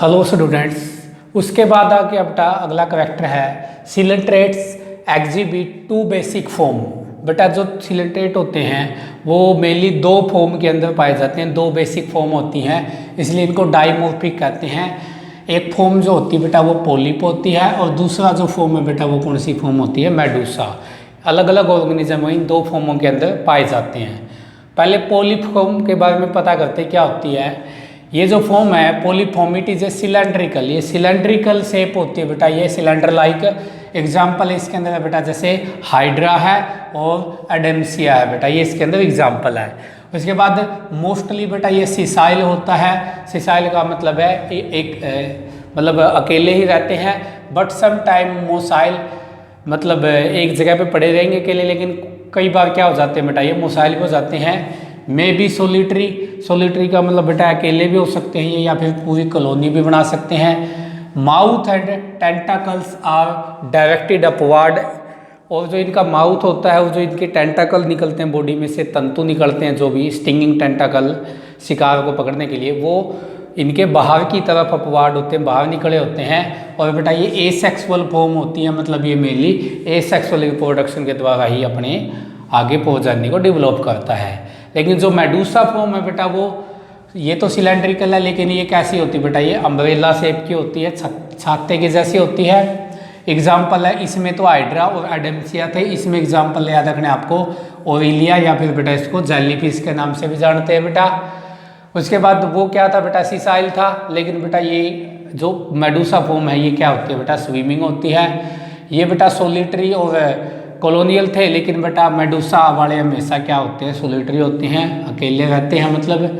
Hello students. उसके बाद आके बेटा अगला करेक्टर है coelenterates exhibit two basic form. बेटा जो सिलेंट्रेट होते हैं वो मेनली दो फॉर्म के अंदर पाए जाते हैं, दो बेसिक फॉर्म होती हैं, इसलिए इनको डाइमॉर्फिक कहते हैं। एक फॉर्म जो होती है बेटा वो पोलिप होती है और दूसरा जो फॉर्म है बेटा वो कौन सी फॉर्म होती है, मेडूसा। अलग अलग ऑर्गेनिज्म इन दो फॉर्मों के अंदर पाए जाते हैं। पहले पोलिप फॉर्म के बारे में पता करते क्या होती है। ये जो फॉर्म है polyp form it is a cylindrical, ये सिलेंड्रिकल शेप होती है बेटा, ये सिलेंडर लाइक। एग्जाम्पल है इसके अंदर बेटा जैसे हाइड्रा है और एडेम्सिया है बेटा, ये इसके अंदर एग्जाम्पल है। उसके बाद मोस्टली बेटा ये सिसाइल होता है। सिसाइल का मतलब है मतलब अकेले ही रहते हैं, बट सम टाइम मोसाइल, मतलब एक जगह पे पड़े रहेंगे अकेले, लेकिन कई बार क्या हो जाते हैं बेटा ये मोसाइल हो जाते हैं। मे बी सोलिटरी, सोलिटरी का मतलब बेटा अकेले भी हो सकते हैं या फिर पूरी कॉलोनी भी बना सकते हैं। Mouth and tentacles are directed upward, और जो इनका माउथ होता है, वो जो इनके टेंटाकल निकलते हैं बॉडी में से, तंतु निकलते हैं जो भी स्टिंगिंग टेंटाकल शिकार को पकड़ने के लिए, वो इनके बाहर की तरफ अपवार्ड होते हैं, बाहर निकले होते हैं। और बेटा ये एसेक्सुअल फॉर्म होती है, मतलब ये मेनली एसेक्सुअल रिप्रोडक्शन के द्वारा ही अपने आगे प्रजनन को डेवलप करता है। लेकिन जो मेडूसा फॉर्म है बेटा वो ये तो सिलेंड्रिकल है, लेकिन ये कैसी होती है बेटा, ये अम्ब्रेला शेप की होती है, छाते की जैसी होती है। एग्जाम्पल है इसमें तो हाइड्रा और एडेम्सिया थे, इसमें एग्जाम्पल याद रखने आपको ओरिलिया या फिर बेटा इसको जेलीफिश के नाम से भी जानते हैं बेटा। उसके बाद वो क्या था बेटा, सिसाइल था। लेकिन बेटा ये जो मेडूसा फॉर्म है ये क्या होती है बेटा, स्विमिंग होती है। ये बेटा सोलिटरी और कॉलोनियल थे, लेकिन बेटा मेडूसा वाले हमेशा क्या होते हैं, सोलिटरी होते हैं, अकेले रहते हैं। मतलब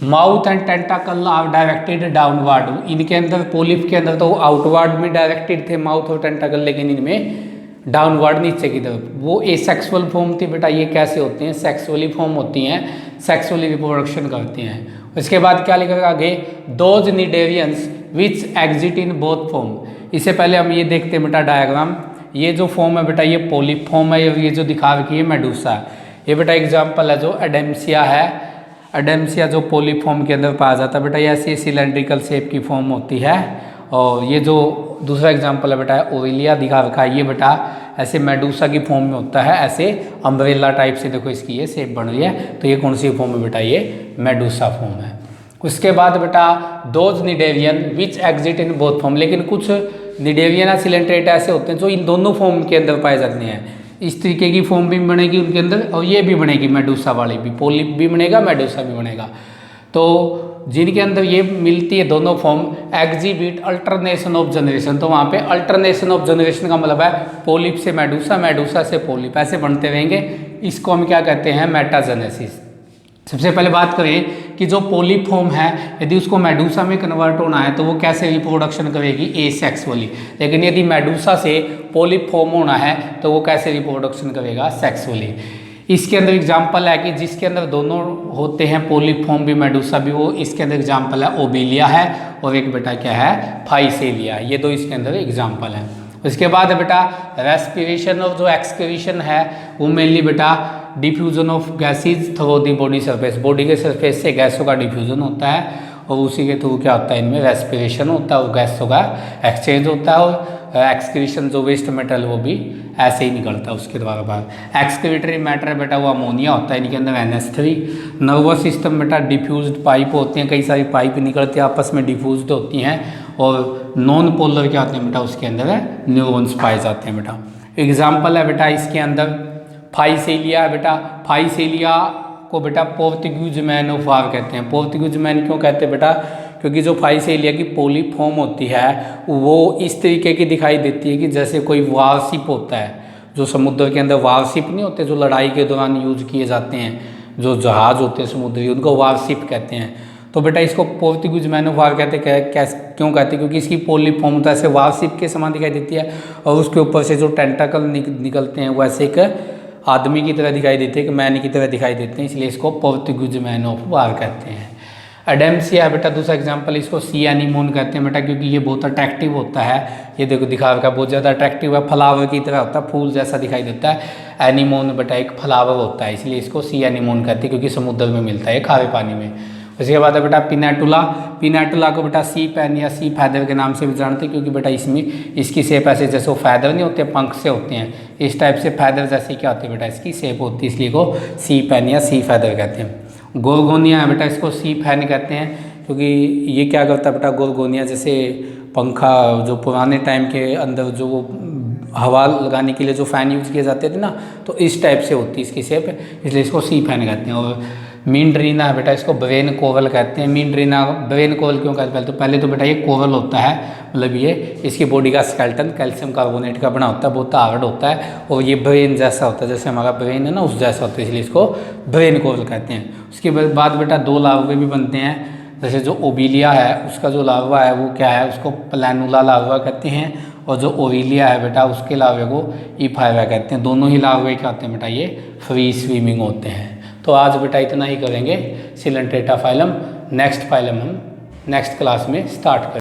mouth and tentacle are directed downward, इनके अंदर पोलिप के अंदर तो आउटवर्ड में डायरेक्टेड थे माउथ और टेंटाकल, लेकिन इनमें डाउनवर्ड नीचे की तरफ। वो एसेक्सुअल फॉर्म थी बेटा, ये कैसे होती हैं, सेक्सुअली फॉर्म होती हैं, सेक्सुअली रिप्रोडक्शन करती हैं। उसके बाद क्या लिखा आगे, those cnidarians which exit in both form. इससे पहले हम ये देखते हैं बेटा डायग्राम, ये जो फॉर्म है बेटा ये पोलिप फॉर्म है, ये जो दिखा रखी है मेडूसा। ये बेटा एग्जाम्पल है जो एडेम्सिया है, एडेम्सिया जो पोलिप फॉर्म के अंदर पाया जाता है बेटा, ये ऐसी सिलेंड्रिकल शेप की फॉर्म होती है। और ये जो दूसरा एग्जाम्पल है बेटा ओरिलिया दिखा रखा है, ये बेटा ऐसे मेडूसा की फॉर्म में होता है, ऐसे अम्ब्रेला टाइप से देखो इसकी ये शेप बन रही है, तो ये कौन सी फॉर्म है बेटा, ये मेडूसा फॉर्म है। उसके बाद बेटा those cnidarian which exit in both form, लेकिन कुछ निडेरियन या सिलेंट्रेट ऐसे होते हैं जो इन दोनों फॉर्म के अंदर पाए जाते हैं। इस तरीके की फॉर्म भी बनेगी उनके अंदर, और ये भी बनेगी मेडूसा वाली भी, पोलिप भी बनेगा, मेडूसा भी बनेगा। तो जिनके अंदर ये मिलती है दोनों form, exhibit alternation of generation, तो वहाँ पे अल्टरनेशन ऑफ जनरेशन का मतलब है पोलिप से मेडूसा, मेडूसा से पोलिप, ऐसे बनते रहेंगे। इसको हम क्या कहते हैं, मेटाजेनेसिस। सबसे पहले बात करें कि जो पोलिप फॉर्म है यदि उसको मेडूसा में कन्वर्ट होना है तो वो कैसे रिप्रोडक्शन करेगी, एसेक्सुअली। लेकिन यदि मेडूसा से पोलिप फॉर्म होना है तो वो कैसे रिप्रोडक्शन करेगा, सेक्सुअली। इसके अंदर एग्जाम्पल है कि जिसके अंदर दोनों होते हैं, पोलिप फॉर्म भी मेडूसा भी, वो इसके अंदर एग्जाम्पल है ओबिलिया है, और एक बेटा क्या है, फाइसेलिया। ये दो इसके अंदर एग्जाम्पल हैं। उसके बाद बेटा रेस्पिरेशन और जो एक्सक्रीशन है वो मेनली बेटा diffusion of gases through the body surface, body के सरफेस से गैसों का डिफ्यूजन होता है, और उसी के थ्रू क्या होता है, इनमें रेस्पिरेशन होता है और गैसों का एक्सचेंज होता है। और एक्सक्रीशन जो वेस्ट मेटल वो भी ऐसे ही निकलता है उसके द्वारा बाहर। एक्सक्रीटरी मैटर बेटा वो अमोनिया होता है, इनके अंदर NH3। नर्वस सिस्टम बेटा डिफ्यूज्ड पाइप होते हैं, कई सारी पाइप निकलती हैं आपस में डिफ्यूज्ड होती हैं, और नॉन पोलर क्या होते हैं बेटा, उसके अंदर न्यूरॉन्स पाए जाते हैं बेटा। एग्जाम्पल है बेटा इसके अंदर फाइसेलिया है बेटा, फाइसेलिया को बेटा पोर्तुगीज मैन ऑफ वार कहते हैं। पोर्तुगीज मैन क्यों कहते हैं बेटा, क्योंकि जो फाइसेलिया की पोलिप फॉर्म होती है वो इस तरीके की दिखाई देती है कि जैसे कोई वारशिप होता है, जो समुद्र के अंदर वारशिप नहीं होते जो लड़ाई के दौरान यूज किए जाते हैं, जो जहाज होते हैं समुद्री, उनको वारशिप कहते हैं। तो बेटा इसको पोर्तुगीज मैन ऑफ वार कहते हैं। क्यों कहते हैं, क्योंकि इसकी पोलिप फॉर्म तो ऐसे वारशिप के समान दिखाई देती है, और उसके ऊपर से जो टेंटाकल निकलते हैं वो ऐसे एक आदमी की तरह दिखाई देते हैं, कि मैन की तरह दिखाई देते हैं, इसलिए इसको पोर्तुगीज मैन ऑफ वार कहते हैं। एडेम्सिया है बेटा दूसरा एग्जाम्पल, इसको सी एनीमोन कहते हैं बेटा, क्योंकि ये बहुत अट्रैक्टिव होता है। ये देखो दिखा रखा बहुत ज़्यादा अट्रैक्टिव है, फ्लावर की तरह होता है, फूल जैसा दिखाई देता है। एनीमोन बेटा एक फ्लावर होता है, इसलिए इसको सी एनीमोन कहते हैं, क्योंकि समुद्र में मिलता है, खारे पानी में। उसके बाद है बेटा पिनेटुला। पिनेटुला को बेटा सी पेन या सी फैदर के नाम से भी जानते हैं, क्योंकि बेटा इसमें इसकी शेप ऐसे जैसे वो फैदर नहीं होते, पंख से होते हैं, इस टाइप से फैदर जैसे क्या होती है बेटा इसकी शेप होती है, इसलिए को सी पेन या सी फैदर कहते हैं। गोरगोनिया है बेटा, इसको सी फैन कहते हैं, क्योंकि ये क्या करता है बेटा गोरगोनिया जैसे पंखा जो पुराने टाइम के अंदर जो हवा लगाने के लिए जो फ़ैन यूज़ किए जाते थे ना, तो इस टाइप से होती है इसकी शेप, इसलिए इसको सी फैन कहते हैं। और मीनड्रीना है बेटा, इसको ब्रेन कोवल कहते हैं। मीनड्रीना ब्रेन कोवल क्यों कहते हैं? पहले तो बेटा ये कोवल होता है, मतलब ये इसकी बॉडी का स्केलेटन कैल्शियम कार्बोनेट का बना होता है, बहुत हार्ड होता है, और ये ब्रेन जैसा होता है, जैसे हमारा ब्रेन है ना उस जैसा होता है, इसलिए इसको ब्रेन कोवल कहते हैं। उसके बाद बेटा दो लार्वे भी बनते हैं, जैसे जो ओबिलिया है उसका जो लार्वा है वो क्या है, उसको प्लैनुला लार्वा कहते हैं, और जो ओविलिया है बेटा उसके लार्वे को ईफाइवा कहते हैं। दोनों ही लार्वे क्या होते हैं बेटा, ये फ्री स्विमिंग होते हैं। तो आज बेटा इतना ही करेंगे सिलेंट्रेटा फाइलम। नेक्स्ट फाइलम हम नेक्स्ट क्लास में स्टार्ट करेंगे।